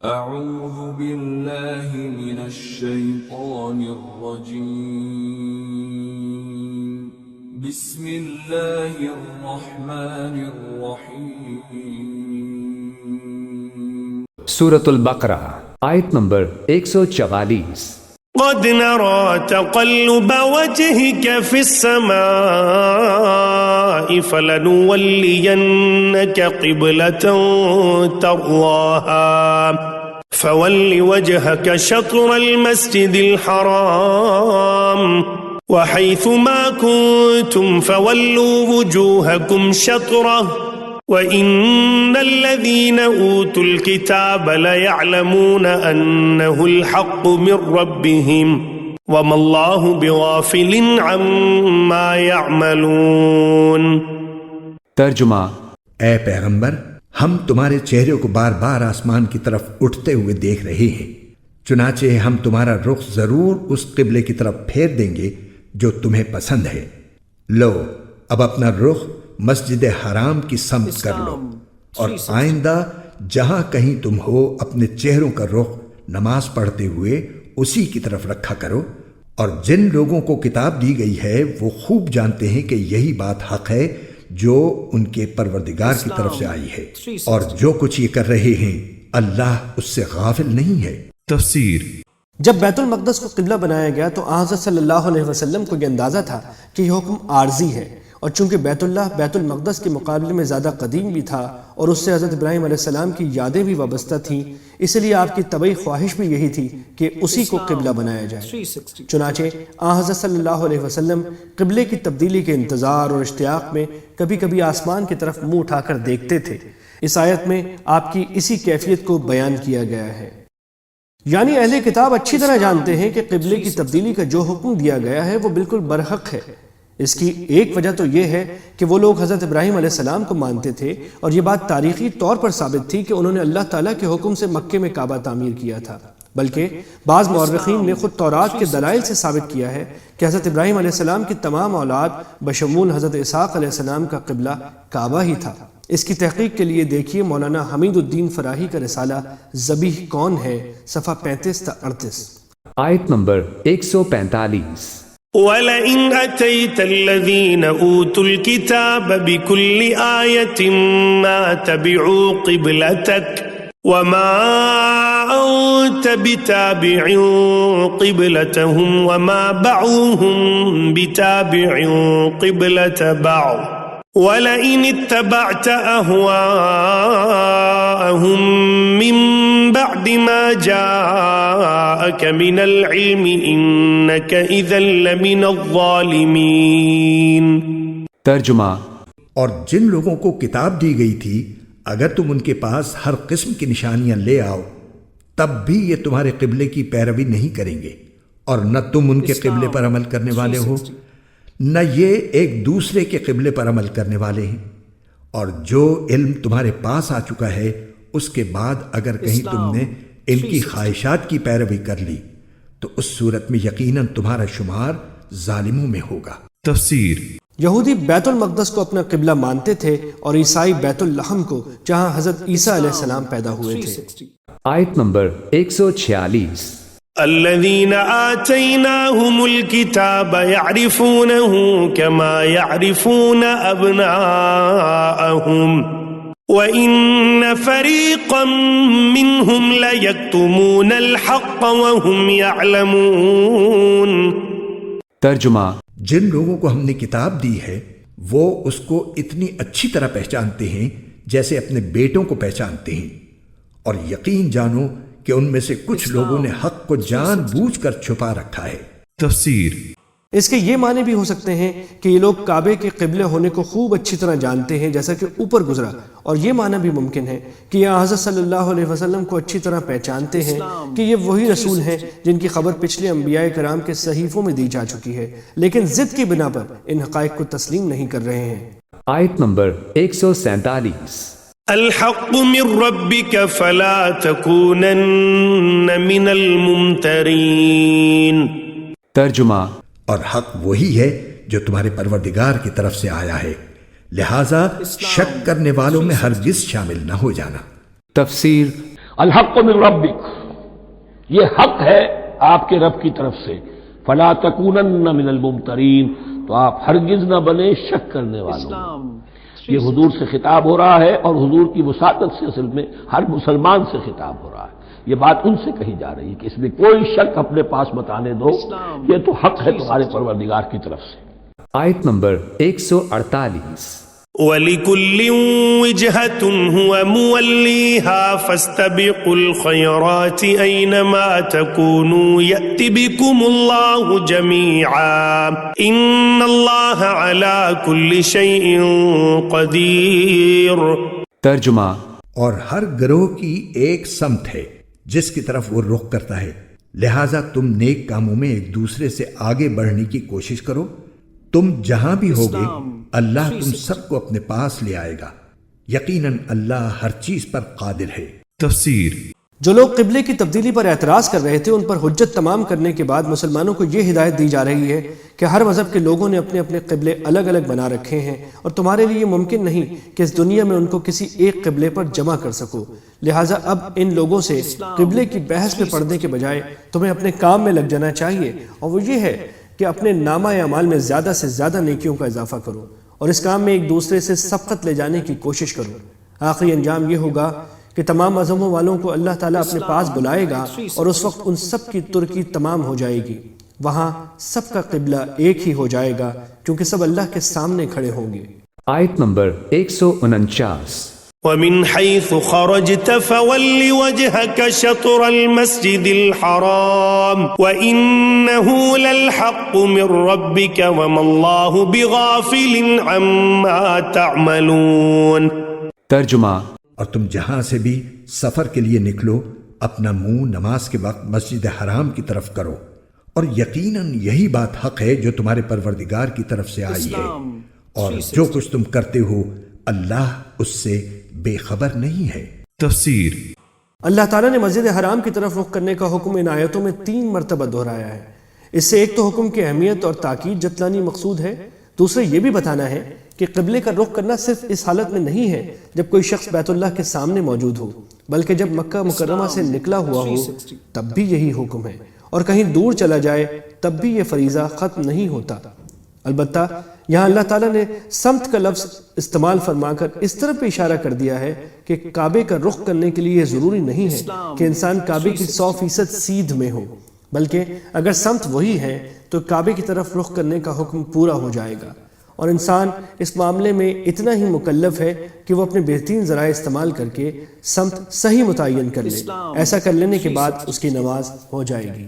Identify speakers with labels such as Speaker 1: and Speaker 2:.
Speaker 1: أعوذ بالله من الشيطان الرجيم بسم الله الرحمن الرحيم
Speaker 2: سورة البقرہ آیت نمبر 144۔
Speaker 3: قد نرى تقلب وجهك في السماء فلنولينك قبلة ترضاها فول وجهك شطر المسجد الحرام وحيث ما كنتم فولوا وجوهكم شطره وَإِنَّ الَّذِينَ أُوتُوا الْكِتَابَ لَيَعْلَمُونَ أَنَّهُ الْحَقُّ مِنْ رَبِّهِمْ وَمَا اللَّهُ بِغَافِلٍ عَمَّا يَعْمَلُونَ۔
Speaker 2: ترجمہ۔
Speaker 4: اے پیغمبر، ہم تمہارے چہرے کو بار بار آسمان کی طرف اٹھتے ہوئے دیکھ رہے ہیں، چنانچہ ہم تمہارا رخ ضرور اس قبلے کی طرف پھیر دیں گے جو تمہیں پسند ہے۔ لو اب اپنا رخ مسجد حرام کی سمت کر لو، اور آئندہ جہاں کہیں تم ہو اپنے چہروں کا رخ نماز پڑھتے ہوئے اسی کی طرف رکھا کرو، اور جن لوگوں کو کتاب دی گئی ہے وہ خوب جانتے ہیں کہ یہی بات حق ہے جو ان کے پروردگار کی طرف سے آئی ہے، اور جو کچھ یہ کر رہے ہیں اللہ اس سے غافل نہیں ہے۔
Speaker 5: تفسیر۔
Speaker 6: جب بیت المقدس کو قبلہ بنایا گیا تو حضرت صلی اللہ علیہ وسلم کو یہ اندازہ تھا کہ یہ حکم عارضی ہے، اور چونکہ بیت اللہ بیت المقدس کے مقابلے میں زیادہ قدیم بھی تھا اور اس سے حضرت ابراہیم علیہ السلام کی یادیں بھی وابستہ تھیں، اس لیے آپ کی طبعی خواہش بھی یہی تھی کہ اسی کو قبلہ بنایا جائے۔ چنانچہ حضرت صلی اللہ علیہ وسلم قبلے کی تبدیلی کے انتظار اور اشتیاق میں کبھی کبھی آسمان کی طرف منہ اٹھا کر دیکھتے تھے۔ اس آیت میں آپ کی اسی کیفیت کو بیان کیا گیا ہے، یعنی اہل کتاب اچھی طرح جانتے ہیں کہ قبلے کی تبدیلی کا جو حکم دیا گیا ہے وہ بالکل برحق ہے۔ اس کی ایک وجہ تو یہ ہے کہ وہ لوگ حضرت ابراہیم علیہ السلام کو مانتے تھے، اور یہ بات تاریخی طور پر ثابت تھی کہ انہوں نے اللہ تعالیٰ کے حکم سے مکے میں کعبہ تعمیر کیا تھا، بلکہ بعض مورخین نے خود تورات کے دلائل سے ثابت کیا ہے کہ حضرت ابراہیم علیہ السلام کی تمام اولاد بشمول حضرت اسحاق علیہ السلام کا قبلہ کعبہ ہی تھا۔ اس کی تحقیق کے لیے دیکھیے مولانا حمید الدین فراہی کا رسالہ ذبیح کون ہے، صفحہ 35 تا 38۔
Speaker 2: آیت نمبر 145۔
Speaker 3: وَلَئِنْ أَتَيْتَ الَّذِينَ أُوتُوا الْكِتَابَ بِكُلِّ آيَةٍ مَا تَبِعُوا قِبْلَتَكَ وَمَا أَنْتَ بِتَابِعٍ قِبْلَتَهُمْ وَمَا بَعْضُهُمْ بِتَابِعٍ قِبْلَةَ بَعْضٍ وَلَئِنِ اتَّبَعْتَ أَهْوَاءَهُمْ مِنْ بَعْدِ مَا جَاءَكَ مِنَ الْعِلْمِ إِنَّكَ إِذًا لَمِنَ الظَّالِمِينَ۔
Speaker 2: ترجمہ۔
Speaker 4: اور جن لوگوں کو کتاب دی گئی تھی اگر تم ان کے پاس ہر قسم کی نشانیاں لے آؤ تب بھی یہ تمہارے قبلے کی پیروی نہیں کریں گے، اور نہ تم ان کے قبلے پر عمل کرنے والے ہو نہ یہ ایک دوسرے کے قبلے پر عمل کرنے والے ہیں، اور جو علم تمہارے پاس آ چکا ہے اس کے بعد اگر کہیں تم نے ان کی خواہشات کی پیروی کر لی تو اس صورت میں یقیناً تمہارا شمار ظالموں میں ہوگا۔
Speaker 5: تفسیر۔
Speaker 6: یہودی بیت المقدس کو اپنا قبلہ مانتے تھے اور عیسائی بیت اللحم کو، جہاں حضرت عیسیٰ علیہ السلام پیدا ہوئے تھے۔
Speaker 2: آیت نمبر 146۔
Speaker 3: الذين آتيناهم الكتاب يعرفونه كما يعرفون أبناءهم وإن فريقا منهم ليكتمون الحق وهم يعلمون۔
Speaker 2: ترجمہ۔
Speaker 4: جن لوگوں کو ہم نے کتاب دی ہے وہ اس کو اتنی اچھی طرح پہچانتے ہیں جیسے اپنے بیٹوں کو پہچانتے ہیں، اور یقین جانو کہ ان میں سے کچھ لوگوں نے حق کو جان بوجھ کر چھپا رکھا ہے۔
Speaker 5: تفسیر۔
Speaker 6: اس کے یہ معنی بھی ہو سکتے ہیں کہ یہ لوگ کعبے کے قبلے ہونے کو خوب اچھی طرح جانتے ہیں جیسا کہ اوپر گزرا، اور یہ معنی بھی ممکن ہے کہ یہ حضرت صلی اللہ علیہ وسلم کو اچھی طرح پہچانتے ہیں کہ یہ وہی رسول ہیں جن کی خبر پچھلے انبیاء کرام کے صحیفوں میں دی جا چکی ہے، لیکن ضد کی بنا پر ان حقائق کو تسلیم نہیں کر رہے ہیں۔
Speaker 2: آیت نمبر 147۔
Speaker 3: الحق من ربك فلا تكونن من الممترين۔
Speaker 2: ترجمہ۔
Speaker 4: اور حق وہی ہے جو تمہارے پروردگار کی طرف سے آیا ہے، لہذا شک کرنے والوں میں ہرگز شامل نہ ہو جانا۔
Speaker 2: تفسیر۔
Speaker 5: الحق من ربک، یہ حق ہے آپ کے رب کی طرف سے، فلا تکونن من الممترین، تو آپ ہرگز نہ بنے شک کرنے والوں۔ یہ حضور سے خطاب ہو رہا ہے، اور حضور کی وساطت سے اصل میں ہر مسلمان سے خطاب ہو رہا ہے۔ یہ بات ان سے کہی جا رہی ہے کہ اس میں کوئی شک اپنے پاس مت آنے دو، یہ تو حق ہے تمہارے پروردگار کی طرف سے۔
Speaker 2: آیت نمبر 148۔
Speaker 3: وَلِكُلٍّ وِجْهَةٌ هُوَ مُوَلِّيهَا فَاسْتَبِقُوا الْخَيْرَاتِ أَيْنَمَا تَكُونُوا يَأْتِ بِكُمُ اللَّهُ جَمِيعًا إِنَّ اللَّهَ عَلَى كُلِّ شَيْءٍ قَدِيرٌ۔
Speaker 2: ترجمہ۔
Speaker 4: اور ہر گروہ کی ایک سمت ہے جس کی طرف وہ رخ کرتا ہے، لہٰذا تم نیک کاموں میں ایک دوسرے سے آگے بڑھنے کی کوشش کرو، تم جہاں بھی ہوگے اللہ تم سب کو اپنے پاس لے آئے گا، یقیناً اللہ ہر چیز پر قادر ہے۔
Speaker 7: تفسیر۔
Speaker 6: جو لوگ قبلے کی تبدیلی پر اعتراض کر رہے تھے، ان پر حجت تمام کرنے کے بعد مسلمانوں کو یہ ہدایت دی جا رہی ہے کہ ہر مذہب کے لوگوں نے اپنے اپنے قبلے الگ الگ بنا رکھے ہیں، اور تمہارے لیے یہ ممکن نہیں کہ اس دنیا میں ان کو کسی ایک قبلے پر جمع کر سکو، لہٰذا اب ان لوگوں سے قبلے کی بحث میں پڑنے کے بجائے تمہیں اپنے کام میں لگ جانا چاہیے، اور وہ یہ ہے کہ اپنے نامہ اعمال میں زیادہ سے زیادہ نیکیوں کا اضافہ کرو، اور اس کام میں ایک دوسرے سے سبقت لے جانے کی کوشش کرو۔ آخری انجام یہ ہوگا کہ تمام مذہبوں والوں کو اللہ تعالیٰ اپنے پاس بلائے گا، اور اس وقت ان سب کی ترکی تمام ہو جائے گی، وہاں سب کا قبلہ ایک ہی ہو جائے گا، کیونکہ سب اللہ کے سامنے کھڑے ہوں گے۔
Speaker 2: آیت نمبر 149۔
Speaker 3: وَمِنْ حَيْثُ خَرَجْتَ فَوَلِّ وَجْهَكَ شَطْرَ الْمَسْجِدِ الْحَرَامِ وَإِنَّهُ لَلْحَقُّ مِنْ رَبِّكَ وَمَا اللَّهُ بِغَافِلٍ عَمَّا تَعْمَلُونَ۔
Speaker 2: ترجمہ۔
Speaker 4: اور تم جہاں سے بھی سفر کے لیے نکلو، اپنا منہ نماز کے وقت مسجد حرام کی طرف کرو، اور یقیناً یہی بات حق ہے جو تمہارے پروردگار کی طرف سے آئی ہے، اور جو کچھ تم کرتے ہو اللہ اس سے بے خبر نہیں ہے۔
Speaker 7: تفسیر۔
Speaker 6: اللہ تعالیٰ نے مسجد حرام کی طرف رخ کرنے کا حکم ان آیتوں میں 3 مرتبہ دہرایا ہے۔ اس سے ایک تو حکم کی اہمیت اور تاکید جتلانی مقصود ہے، دوسرے یہ بھی بتانا ہے کہ قبلے کا رخ کرنا صرف اس حالت میں نہیں ہے جب کوئی شخص بیت اللہ کے سامنے موجود ہو، بلکہ جب مکہ مکرمہ سے نکلا ہوا ہو تب بھی یہی حکم ہے، اور کہیں دور چلا جائے تب بھی یہ فریضہ ختم نہیں ہوتا۔ البتہ یہاں اللہ تعالیٰ نے سمت کا لفظ استعمال فرما کر اس طرف بھی اشارہ کر دیا ہے کہ کعبے کا رخ کرنے کے لیے یہ ضروری نہیں ہے کہ انسان کعبے کی 100% سیدھ میں ہو، بلکہ اگر سمت وہی ہے تو کعبے کی طرف رخ کرنے کا حکم پورا ہو جائے گا، اور انسان اس معاملے میں اتنا ہی مکلف ہے کہ وہ اپنے بہترین ذرائع استعمال کر کے سمت صحیح متعین کر لے، ایسا کر لینے کے بعد اس کی نماز ہو جائے گی۔